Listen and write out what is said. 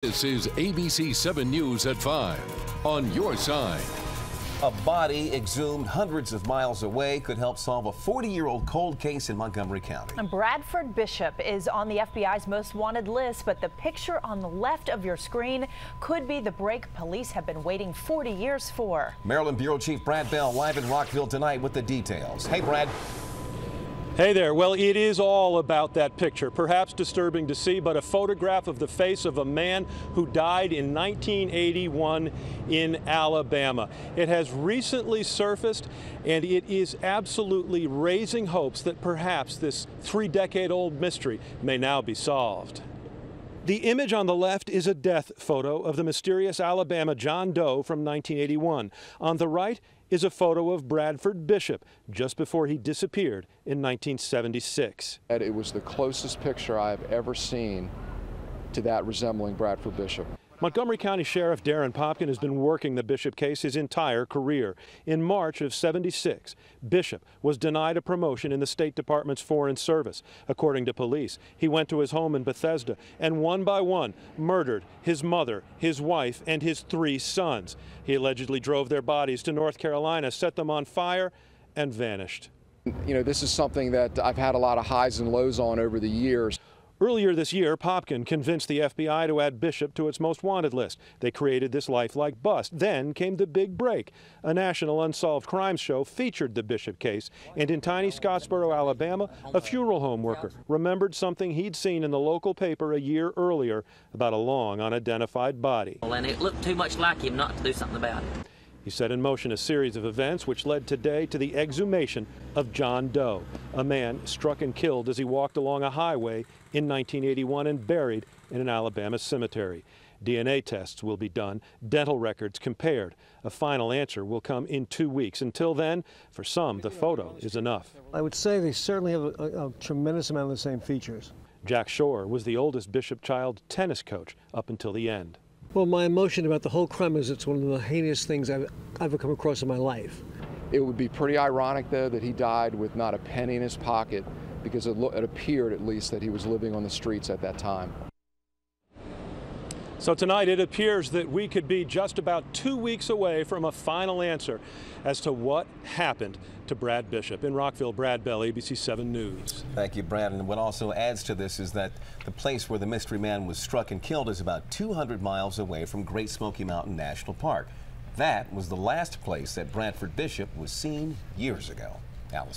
This is ABC 7 News at 5 on your side. A body exhumed hundreds of miles away could help solve a 40-year-old cold case in Montgomery County. Bradford Bishop is on the FBI's most wanted list, but the picture on the left of your screen could be the break police have been waiting 40 years for. Maryland Bureau Chief Brad Bell live in Rockville tonight with the details. Hey, Brad. Hey there. Well, it is all about that picture. Perhaps disturbing to see, but a photograph of the face of a man who died in 1981 in Alabama. It has recently surfaced, and it is absolutely raising hopes that perhaps this 3-decade-old mystery may now be solved. The image on the left is a death photo of the mysterious Alabama John Doe from 1981. On the right is a photo of Bradford Bishop just before he disappeared in 1976. It was the closest picture I've ever seen to that resembling Bradford Bishop. Montgomery County Sheriff Darren Popkin has been working the Bishop case his entire career. In March of '76, Bishop was denied a promotion in the State Department's Foreign Service. According to police, he went to his home in Bethesda and one by one murdered his mother, his wife, and his 3 sons. He allegedly drove their bodies to North Carolina, set them on fire, and vanished. You know, this is something that I've had a lot of highs and lows on over the years. Earlier this year, Popkin convinced the FBI to add Bishop to its most wanted list. They created this lifelike bust. Then came the big break. A national unsolved crimes show featured the Bishop case, and in tiny Scottsboro, Alabama, a funeral home worker remembered something he'd seen in the local paper a year earlier about a long unidentified body. And it looked too much like him not to do something about it. He set in motion a series of events which led today to the exhumation of John Doe, a man struck and killed as he walked along a highway in 1981 and buried in an Alabama cemetery. DNA tests will be done, dental records compared. A final answer will come in 2 weeks. Until then, for some, the photo is enough. I would say they certainly have a tremendous amount of the same features. Jack Shore was the oldest Bishop child tennis coach up until the end. Well, my emotion about the whole crime is it's one of the heinous things I've ever come across in my life. It would be pretty ironic, though, that he died with not a penny in his pocket, because it appeared, at least, that he was living on the streets at that time. So tonight it appears that we could be just about 2 weeks away from a final answer as to what happened to Brad Bishop. In Rockville, Brad Bell, ABC 7 News. Thank you, Brad. And what also adds to this is that the place where the mystery man was struck and killed is about 200 miles away from Great Smoky Mountain National Park. That was the last place that Bradford Bishop was seen years ago. ALISON.